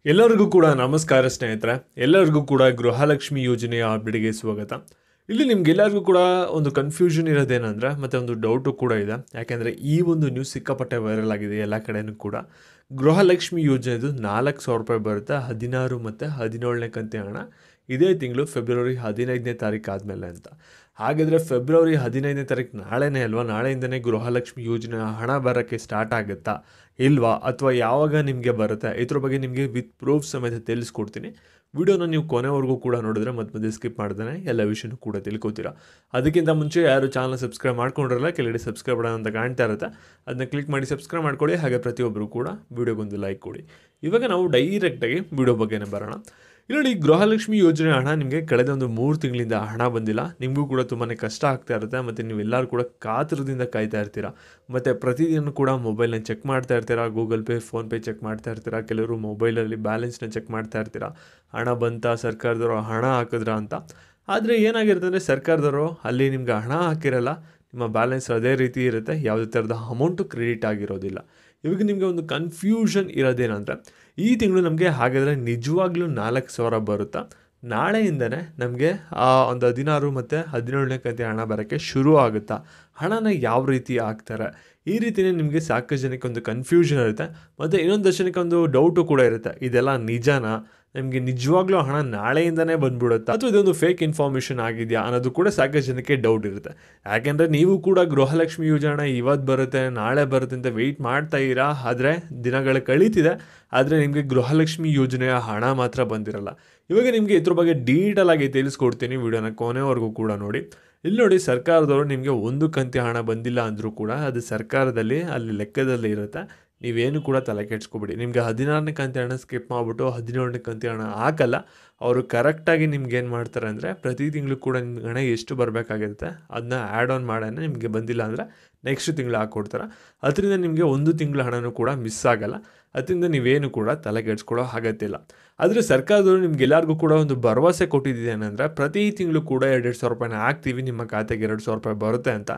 ಎಲ್ಲರಿಗೂ ಕೂಡ ನಮಸ್ಕಾರ ಸ್ನೇಹಿತರೆ. ಎಲ್ಲರಿಗೂ ಕೂಡ ಗೃಹಲಕ್ಷ್ಮಿ ಯೋಜನೆಯ ಅಪ್ಡೇಟ್ಗೆ ಸ್ವಾಗತ. ಇಲ್ಲಿ ನಿಮ್ಗೆಲ್ಲರಿಗೂ ಕೂಡ ಒಂದು ಕನ್ಫ್ಯೂಷನ್ ಇರೋದೇನೆಂದರೆ, ಮತ್ತು ಒಂದು ಡೌಟು ಕೂಡ ಇದೆ. ಯಾಕೆಂದರೆ ಈ ಒಂದು ನ್ಯೂಸ್ ಸಿಕ್ಕಾಪಟ್ಟೆ ವೈರಲ್ ಆಗಿದೆ ಎಲ್ಲ ಕಡೆಯೂ ಕೂಡ. ಗೃಹಲಕ್ಷ್ಮಿ ಯೋಜನೆದು 4,000 ರೂಪಾಯಿ ಬರುತ್ತೆ 16 ಮತ್ತು 17ನೇ ಕಂತಿನ ಹಣ ಇದೇ ತಿಂಗಳು ಫೆಬ್ರವರಿ 15ನೇ ತಾರೀಕು ಆದಮೇಲೆ ಅಂತ. ಹಾಗಾದರೆ ಫೆಬ್ರವರಿ 15ನೇ ತಾರೀಕು ನಾಳೆನೇ ಅಲ್ವಾ? ನಾಳೆಯಿಂದನೇ ಗೃಹಲಕ್ಷ್ಮಿ ಯೋಜನೆ ಹಣ ಬರೋಕ್ಕೆ ಸ್ಟಾರ್ಟ್ ಆಗುತ್ತಾ ಇಲ್ವಾ, ಅಥವಾ ಯಾವಾಗ ನಿಮಗೆ ಬರುತ್ತೆ, ಇದ್ರ ಬಗ್ಗೆ ನಿಮಗೆ ವಿತ್ ಪ್ರೂಫ್ ಸಮೇತ ತಿಳಿಸ್ಕೊಡ್ತೀನಿ. ವಿಡಿಯೋನ ನೀವು ಕೊನೆವರೆಗೂ ಕೂಡ ನೋಡಿದ್ರೆ ಮತ್ತೆ ಸ್ಕಿಪ್ ಮಾಡ್ದೇ ಎಲ್ಲ ವಿಷಯನೂ ಕೂಡ ತಿಳ್ಕೊತೀರಾ. ಅದಕ್ಕಿಂತ ಮುಂಚೆ ಯಾರು ಚಾನಲ್ ಸಬ್ಸ್ಕ್ರೈಬ್ ಮಾಡ್ಕೊಂಡಿರಲ್ಲ, ಕೆಳಗಡೆ ಸಬ್ಸ್ಕ್ರೈಬ್ ಮಾಡೋಣ ಅಂತ ಕಾಣ್ತಾ ಇರುತ್ತೆ, ಅದನ್ನ ಕ್ಲಿಕ್ ಮಾಡಿ ಸಬ್ಸ್ಕ್ರೈಬ್ ಮಾಡ್ಕೊಳ್ಳಿ. ಹಾಗೆ ಪ್ರತಿಯೊಬ್ಬರು ಕೂಡ ವಿಡಿಯೋಗೊಂದು ಲೈಕ್ ಕೊಡಿ. ಇವಾಗ ನಾವು ಡೈರೆಕ್ಟಾಗಿ ವಿಡಿಯೋ ಬಗ್ಗೆನೇ ಬರೋಣ. ಇಲ್ಲಿ ಗೃಹಲಕ್ಷ್ಮಿ ಯೋಜನೆ ಹಣ ನಿಮಗೆ ಕಳೆದ ಒಂದು 3 ತಿಂಗಳಿಂದ ಹಣ ಬಂದಿಲ್ಲ. ನಿಮಗೂ ಕೂಡ ತುಂಬಾ ಕಷ್ಟ ಆಗ್ತಾ ಇರುತ್ತೆ, ಮತ್ತು ನೀವೆಲ್ಲರೂ ಕೂಡ ಕಾತರದಿಂದ ಕಾಯ್ತಾ ಇರ್ತೀರಾ. ಮತ್ತು ಪ್ರತಿದಿನ ಕೂಡ ಮೊಬೈಲ್ನ ಚೆಕ್ ಮಾಡ್ತಾ ಇರ್ತೀರಾ, ಗೂಗಲ್ ಪೇ, ಫೋನ್ಪೇ ಚೆಕ್ ಮಾಡ್ತಾ ಇರ್ತೀರಾ. ಕೆಲವರು ಮೊಬೈಲಲ್ಲಿ ಬ್ಯಾಲೆನ್ಸ್ನ ಚೆಕ್ ಮಾಡ್ತಾ ಇರ್ತೀರಾ, ಹಣ ಬಂತಾ, ಸರ್ಕಾರದವರು ಹಣ ಹಾಕಿದ್ರಾ ಅಂತ. ಆದರೆ ಏನಾಗಿರುತ್ತೆ ಅಂದರೆ, ಸರ್ಕಾರದವರು ಅಲ್ಲಿ ನಿಮ್ಗೆ ಹಣ ಹಾಕಿರಲ್ಲ, ನಿಮ್ಮ ಬ್ಯಾಲೆನ್ಸ್ ಅದೇ ರೀತಿ ಇರುತ್ತೆ, ಯಾವುದೇ ಥರದ ಅಮೌಂಟು ಕ್ರೆಡಿಟ್ ಆಗಿರೋದಿಲ್ಲ. ಇವಾಗ ನಿಮಗೆ ಒಂದು ಕನ್ಫ್ಯೂಷನ್ ಇರೋದೇನಂದರೆ, ಈ ತಿಂಗಳು ನಮಗೆ ಹಾಗಾದರೆ ನಿಜವಾಗ್ಲೂ 4,000 ಬರುತ್ತಾ? ನಾಳೆಯಿಂದನೇ ನಮಗೆ ಒಂದು 16 ಮತ್ತು 17ನೇ ಕಂತಿನ ಹಣ ಬರೋಕ್ಕೆ ಶುರು ಆಗುತ್ತಾ? ಹಣನ ಯಾವ ರೀತಿ ಹಾಕ್ತಾರೆ? ಈ ರೀತಿಯೇ ನಿಮಗೆ ಸಾಕಷ್ಟು ಜನಕ್ಕೆ ಒಂದು ಕನ್ಫ್ಯೂಷನ್ ಇರುತ್ತೆ. ಮತ್ತು ಇನ್ನೊಂದು ಜನಕ್ಕೆ ಒಂದು ಡೌಟು ಕೂಡ ಇರುತ್ತೆ, ಇದೆಲ್ಲ ನಿಜನಾ? ನಮಗೆ ನಿಜವಾಗ್ಲೂ ಹಣ ನಾಳೆಯಿಂದನೇ ಬಂದ್ಬಿಡುತ್ತಾ, ಅಥವಾ ಇದೊಂದು ಫೇಕ್ ಇನ್ಫಾರ್ಮೇಷನ್ ಆಗಿದೆಯಾ ಅನ್ನೋದು ಕೂಡ ಸಾಕಷ್ಟು ಜನಕ್ಕೆ ಡೌಟ್ ಇರುತ್ತೆ. ಯಾಕೆಂದರೆ ನೀವು ಕೂಡ ಗೃಹಲಕ್ಷ್ಮಿ ಯೋಜನೆ ಇವತ್ತು ಬರುತ್ತೆ, ನಾಳೆ ಬರುತ್ತೆ ಅಂತ ವೆಯ್ಟ್ ಮಾಡ್ತಾ ಇರಾ. ಆದರೆ ದಿನಗಳು ಕಳೀತಿದೆ, ಆದರೆ ನಿಮಗೆ ಗೃಹಲಕ್ಷ್ಮಿ ಯೋಜನೆಯ ಹಣ ಮಾತ್ರ ಬಂದಿರಲ್ಲ. ಇವಾಗ ನಿಮಗೆ ಇದ್ರ ಬಗ್ಗೆ ಡೀಟೇಲ್ ಆಗಿ ತಿಳಿಸ್ಕೊಡ್ತೀನಿ, ವಿಡಿಯೋನ ಕೊನೆವರೆಗೂ ಕೂಡ ನೋಡಿ. ಇಲ್ಲಿ ನೋಡಿ, ಸರ್ಕಾರದವರು ನಿಮಗೆ ಒಂದು ಕಂತಿ ಹಣ ಬಂದಿಲ್ಲ ಅಂದರೂ ಕೂಡ ಅದು ಸರ್ಕಾರದಲ್ಲಿ ಅಲ್ಲಿ ಲೆಕ್ಕದಲ್ಲಿ ಇರುತ್ತೆ. ನೀವೇನು ಕೂಡ ತಲೆ ಕೆಡ್ಸ್ಕೊಬೇಡಿ. ನಿಮಗೆ 16ನೇ ಕಂತಿ ಹಣ ಸ್ಕಿಪ್ ಮಾಡಿಬಿಟ್ಟು 17ನೇ ಕಂತಿ ಹಣ ಹಾಕಲ್ಲ. ಅವರು ಕರೆಕ್ಟಾಗಿ ನಿಮ್ಗೆ ಏನು ಮಾಡ್ತಾರೆ ಅಂದರೆ, ಪ್ರತಿ ತಿಂಗಳು ಕೂಡ ನಿಮ್ಗೆ ಹಣ ಎಷ್ಟು ಬರಬೇಕಾಗಿರುತ್ತೆ ಅದನ್ನ ಆ್ಯಡ್ ಆನ್ ಮಾಡೋಣ. ನಿಮಗೆ ಬಂದಿಲ್ಲ ಅಂದರೆ ನೆಕ್ಸ್ಟ್ ತಿಂಗಳು ಹಾಕ್ಕೊಡ್ತಾರೆ. ಅದರಿಂದ ನಿಮಗೆ ಒಂದು ತಿಂಗಳ ಹಣನೂ ಕೂಡ ಮಿಸ್ ಆಗಲ್ಲ. ಅದರಿಂದ ನೀವೇನು ಕೂಡ ತಲೆ ಕೆಡ್ಸ್ಕೊಳ್ಳೋ ಅಗತ್ಯ ಇಲ್ಲ. ಆದರೆ ಸರ್ಕಾರದವರು ನಿಮ್ಗೆಲ್ಲರಿಗೂ ಕೂಡ ಒಂದು ಭರವಸೆ ಕೊಟ್ಟಿದ್ದೇನೆಂದರೆ, ಪ್ರತಿ ತಿಂಗಳು ಕೂಡ 2,000 ರೂಪಾಯಿನ ಹಾಕ್ತೀವಿ, ನಿಮ್ಮ ಖಾತೆಗೆ 2,000 ರೂಪಾಯಿ ಬರುತ್ತೆ ಅಂತ.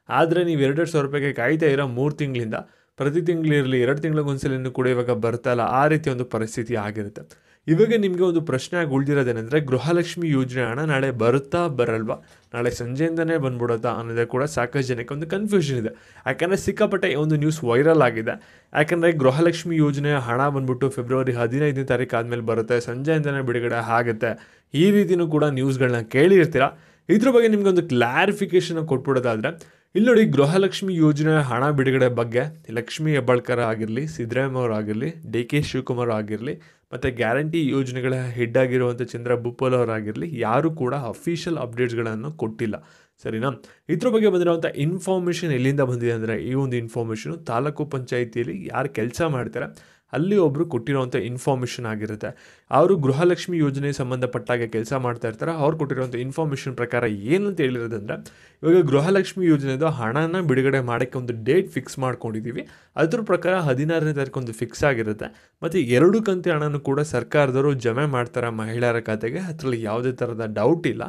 ಆದರೆ ನೀವು 2,000 ರೂಪಾಯಿಗೆ ಕಾಯ್ತಾ ಇರೋ 3 ತಿಂಗಳಿಂದ, ಪ್ರತಿ ತಿಂಗಳಿರಲಿ 2 ತಿಂಗಳಿಗೊಂದ್ಸಲಿನೂ ಕೂಡ ಇವಾಗ ಬರ್ತಾ ಇಲ್ಲ. ಆ ರೀತಿ ಒಂದು ಪರಿಸ್ಥಿತಿ ಆಗಿರುತ್ತೆ. ಇವಾಗ ನಿಮಗೆ ಒಂದು ಪ್ರಶ್ನೆ ಆಗಿ ಉಳಿದಿರೋದೇನೆಂದರೆ, ಗೃಹಲಕ್ಷ್ಮಿ ಯೋಜನೆ ಹಣ ನಾಳೆ ಬರುತ್ತಾ ಬರಲ್ವಾ, ನಾಳೆ ಸಂಜೆಯಿಂದನೇ ಬಂದ್ಬಿಡುತ್ತಾ ಅನ್ನೋದೇ ಕೂಡ ಸಾಕಷ್ಟು ಜನಕ್ಕೆ ಒಂದು ಕನ್ಫ್ಯೂಷನ್ ಇದೆ. ಯಾಕಂದರೆ ಸಿಕ್ಕಾಪಟ್ಟೆ ಒಂದು ನ್ಯೂಸ್ ವೈರಲ್ ಆಗಿದೆ. ಯಾಕಂದರೆ ಗೃಹಲಕ್ಷ್ಮಿ ಯೋಜನೆಯ ಹಣ ಬಂದ್ಬಿಟ್ಟು ಫೆಬ್ರವರಿ 15ನೇ ತಾರೀಕು ಆದಮೇಲೆ ಬರುತ್ತೆ, ಸಂಜೆಯಿಂದನೇ ಬಿಡುಗಡೆ ಆಗುತ್ತೆ, ಈ ರೀತಿಯೂ ಕೂಡ ನ್ಯೂಸ್ಗಳನ್ನ ಕೇಳಿರ್ತೀರ. ಇದ್ರ ಬಗ್ಗೆ ನಿಮ್ಗೆ ಒಂದು ಕ್ಲಾರಿಫಿಕೇಷನ್ ಕೊಟ್ಬಿಡೋದಾದರೆ, ಇಲ್ಲಿ ನೋಡಿ, ಗೃಹಲಕ್ಷ್ಮಿ ಯೋಜನೆ ಹಣ ಬಿಡುಗಡೆ ಬಗ್ಗೆ ಲಕ್ಷ್ಮೀ ಹೆಬ್ಬಾಳ್ಕರ್ ಆಗಿರಲಿ, ಸಿದ್ದರಾಮಯ್ಯ ಅವರಾಗಿರಲಿ, DK ಶಿವಕುಮಾರ್ ಆಗಿರಲಿ, ಮತ್ತು ಗ್ಯಾರಂಟಿ ಯೋಜನೆಗಳ ಹೆಡ್ ಆಗಿರುವಂಥ ಚಂದ್ರ ಭೂಪಾಲ್ ಅವರಾಗಿರಲಿ, ಯಾರೂ ಕೂಡ ಅಫಿಷಿಯಲ್ ಅಪ್ಡೇಟ್ಸ್ಗಳನ್ನು ಕೊಟ್ಟಿಲ್ಲ. ಸರಿನಾ? ಇದ್ರ ಬಗ್ಗೆ ಬಂದಿರುವಂಥ ಇನ್ಫಾರ್ಮೇಷನ್ ಎಲ್ಲಿಂದ ಬಂದಿದೆ ಅಂದರೆ, ಈ ಒಂದು ಇನ್ಫಾರ್ಮೇಷನು ತಾಲೂಕು ಪಂಚಾಯಿತಿಯಲ್ಲಿ ಯಾರು ಕೆಲಸ ಮಾಡ್ತಾರೆ ಅಲ್ಲಿ ಒಬ್ಬರು ಕೊಟ್ಟಿರೋವಂಥ ಇನ್ಫಾರ್ಮೇಷನ್ ಆಗಿರುತ್ತೆ. ಅವರು ಗೃಹಲಕ್ಷ್ಮಿ ಯೋಜನೆ ಸಂಬಂಧಪಟ್ಟಾಗೆ ಕೆಲಸ ಮಾಡ್ತಾ ಇರ್ತಾರೆ. ಅವ್ರು ಕೊಟ್ಟಿರೋವಂಥ ಇನ್ಫಾರ್ಮೇಷನ್ ಪ್ರಕಾರ ಏನಂತ ಹೇಳಿರೋದಂದರೆ, ಇವಾಗ ಗೃಹಲಕ್ಷ್ಮಿ ಯೋಜನೆದು ಹಣನ ಬಿಡುಗಡೆ ಮಾಡೋಕ್ಕೆ ಒಂದು ಡೇಟ್ ಫಿಕ್ಸ್ ಮಾಡ್ಕೊಂಡಿದ್ದೀವಿ. ಅದ್ರ ಪ್ರಕಾರ 16ನೇ ತಾರೀಕು ಒಂದು ಫಿಕ್ಸ್ ಆಗಿರುತ್ತೆ. ಮತ್ತು 2 ಕಂತಿ ಹಣನೂ ಕೂಡ ಸರ್ಕಾರದವರು ಜಮೆ ಮಾಡ್ತಾರೆ ಮಹಿಳೆಯರ ಖಾತೆಗೆ. ಅದರಲ್ಲಿ ಯಾವುದೇ ಥರದ ಡೌಟ್ ಇಲ್ಲ.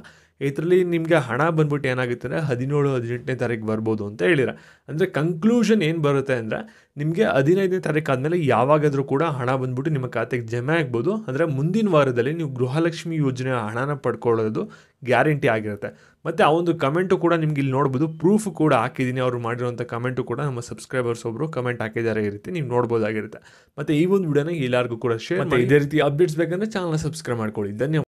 ಇದರಲ್ಲಿ ನಿಮಗೆ ಹಣ ಬಂದ್ಬಿಟ್ಟು ಏನಾಗುತ್ತೆ ಅಂದರೆ 17, 18ನೇ ತಾರೀಕು ಬರ್ಬೋದು ಅಂತ ಹೇಳಿರ. ಅಂದರೆ ಕನ್ಕ್ಲೂಷನ್ ಏನು ಬರುತ್ತೆ ಅಂದರೆ, ನಿಮಗೆ 15ನೇ ತಾರೀಕು ಆದಮೇಲೆ ಯಾವಾಗಾದರೂ ಕೂಡ ಹಣ ಬಂದ್ಬಿಟ್ಟು ನಿಮ್ಮ ಖಾತೆಗೆ ಜಮೆ ಆಗ್ಬೋದು. ಅಂದರೆ ಮುಂದಿನ ವಾರದಲ್ಲಿ ನೀವು ಗೃಹಲಕ್ಷ್ಮಿ ಯೋಜನೆಯ ಹಣನ ಪಡ್ಕೊಳ್ಳೋದು ಗ್ಯಾರಂಟಿ ಆಗಿರುತ್ತೆ. ಮತ್ತು ಆ ಒಂದು ಕಮೆಂಟು ಕೂಡ ನಿಮ್ಗೆ ಇಲ್ಲಿ ನೋಡ್ಬೋದು, ಪ್ರೂಫ್ ಕೂಡ ಹಾಕಿದ್ದೀನಿ. ಅವರು ಮಾಡಿರೋಂಥ ಕಮೆಂಟು ಕೂಡ ನಮ್ಮ ಸಬ್ಸ್ಕ್ರೈಬರ್ಸ್ ಒಬ್ಬರು ಕಮೆಂಟ್ ಹಾಕಿದ್ದಾರೆ, ಈ ರೀತಿ ನೀವು ನೋಡ್ಬೋದಾಗಿರುತ್ತೆ. ಮತ್ತು ಈ ಒಂದು ವಿಡಿಯೋನ ಎಲ್ಲರಿಗೂ ಕೂಡ ಶೇರ್ ಮಾಡಿ. ಇದೇ ರೀತಿ ಅಪ್ಡೇಟ್ಸ್ ಬೇಕಂದರೆ ಚಾನಲ್ನ ಸಬ್ಸ್ಕ್ರೈಬ್ ಮಾಡ್ಕೊಳ್ಳಿ. ಧನ್ಯವಾದ.